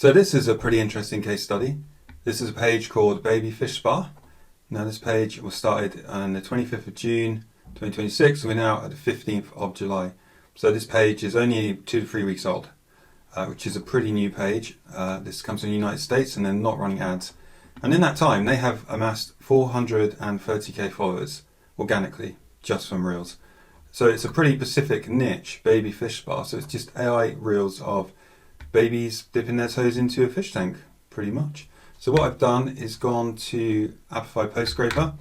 So this is a pretty interesting case study. This is a page called Baby Fish Spa. Now this page was started on the 25th of June 2026 and we're now at the 15th of July. So this page is only 2 to 3 weeks old, which is a pretty new page. This comes from the United States and they're not running ads. And in that time they have amassed 430k followers organically just from Reels. So it's a pretty specific niche, Baby Fish Spa. So it's just AI Reels of babies dipping their toes into a fish tank, pretty much. So what I've done is gone to Apify Post Scraper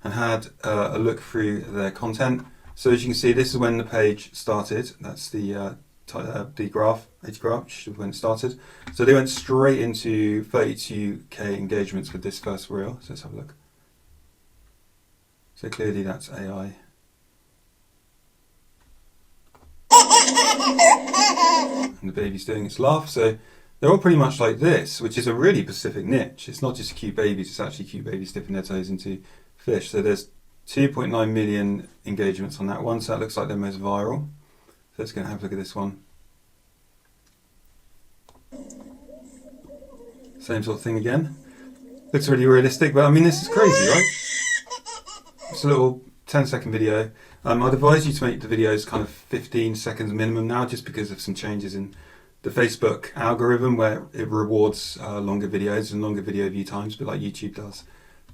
and had a look through their content. So as you can see, this is when the page started. That's the graph, age graph, which is when it started. So they went straight into 32k engagements with this first reel. So let's have a look. So clearly that's AI. And the baby's doing its laugh. So they're all pretty much like this, which is a really specific niche. It's not just cute babies, it's actually cute babies dipping their toes into fish. So there's 2.9 million engagements on that one, so that looks like the most viral. So let's go and have a look at this one. Same sort of thing again. Looks really realistic, but I mean, this is crazy, right? It's a little 10-second video. I'd advise you to make the videos kind of 15 seconds minimum now, just because of some changes in the Facebook algorithm where it rewards longer videos and longer video view times, but like YouTube does.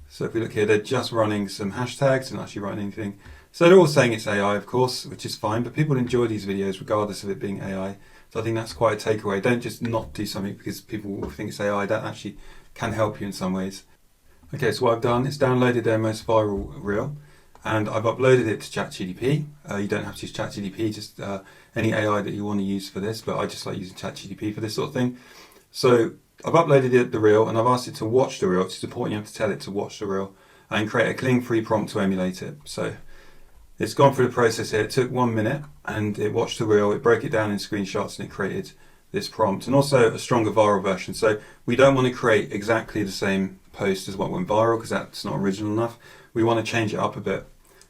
So if we look here, they're just running some hashtags and actually writing anything. So they're all saying it's AI, of course, which is fine, but people enjoy these videos regardless of it being AI. So I think that's quite a takeaway. Don't just not do something because people will think it's AI. That actually can help you in some ways. Okay, so what I've done is downloaded their most viral reel and I've uploaded it to ChatGPT. You don't have to use ChatGPT, just any AI that you want to use for this, but I just like using ChatGPT for this sort of thing. So I've uploaded the reel and I've asked it to watch the reel. It's important you have to tell it to watch the reel and create a cling-free prompt to emulate it. So it's gone through the process here. It took 1 minute and it watched the reel, it broke it down in screenshots and it created this prompt, and also a stronger viral version. So we don't want to create exactly the same post as what went viral because that's not original enough. We want to change it up a bit.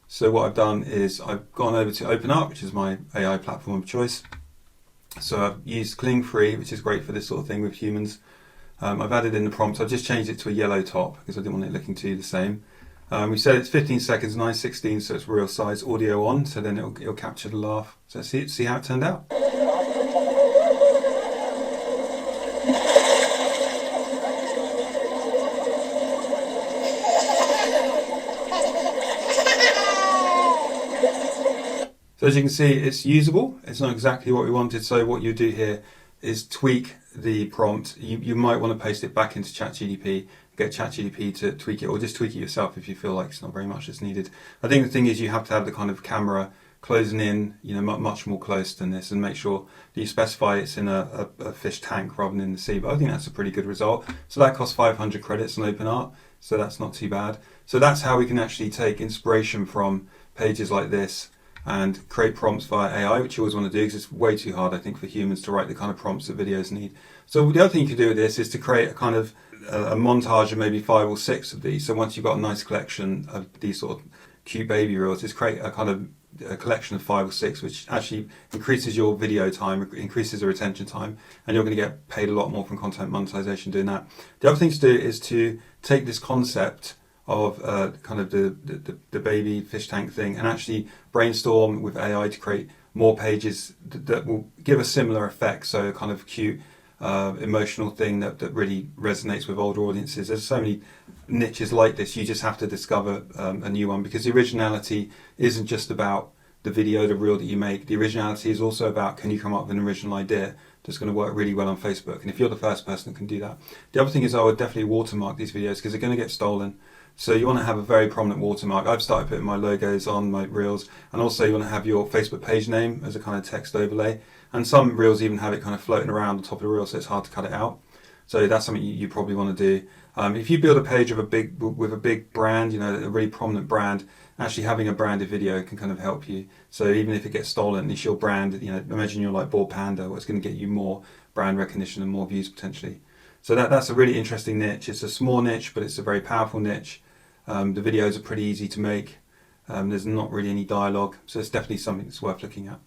So what I've done is I've gone over to OpenArt, which is my AI platform of choice. So I've used Kling Free, which is great for this sort of thing with humans. I've added in the prompt. I've just changed it to a yellow top because I didn't want it looking too the same. We said it's 15 seconds, 9:16, so it's real size audio on, so then it'll capture the laugh. So let's see how it turned out. So as you can see, it's usable. It's not exactly what we wanted. So what you do here is tweak the prompt. You might want to paste it back into ChatGPT, get ChatGPT to tweak it, or just tweak it yourself if you feel like it's not very much that's needed. I think the thing is you have to have the kind of camera closing in, much more close than this, and make sure that you specify it's in a fish tank rather than in the sea. But I think that's a pretty good result. So that costs 500 credits on OpenArt, so that's not too bad. So that's how we can actually take inspiration from pages like this and create prompts via AI, which you always want to do because it's way too hard, I think, for humans to write the kind of prompts that videos need. So the other thing you can do with this is to create a kind of a montage of maybe 5 or 6 of these. So once you've got a nice collection of these sort of cute baby reels, just create a kind of a collection of 5 or 6, which actually increases your video time, increases the retention time, and you're going to get paid a lot more from content monetization doing that. The other thing to do is to take this concept of kind of the baby fish tank thing and actually brainstorm with AI to create more pages that will give a similar effect. So a kind of cute, emotional thing that really resonates with older audiences. There's so many niches like this. You just have to discover a new one, because the originality isn't just about the video, the reel that you make. The originality is also about, can you come up with an original idea that's going to work really well on Facebook? And if you're the first person that can do that. The other thing is I would definitely watermark these videos because they're going to get stolen. So you want to have a very prominent watermark. I've started putting my logos on my reels, and also you want to have your Facebook page name as a kind of text overlay. And some reels even have it kind of floating around on top of the reel, so it's hard to cut it out. So that's something you probably want to do. If you build a page with a big brand, a really prominent brand, actually having a branded video can kind of help you. So even if it gets stolen, at least your brand, imagine you're like Bored Panda, what's going to get you more brand recognition and more views potentially. So that's a really interesting niche. It's a small niche, but it's a very powerful niche. The videos are pretty easy to make. There's not really any dialogue, so it's definitely something that's worth looking at.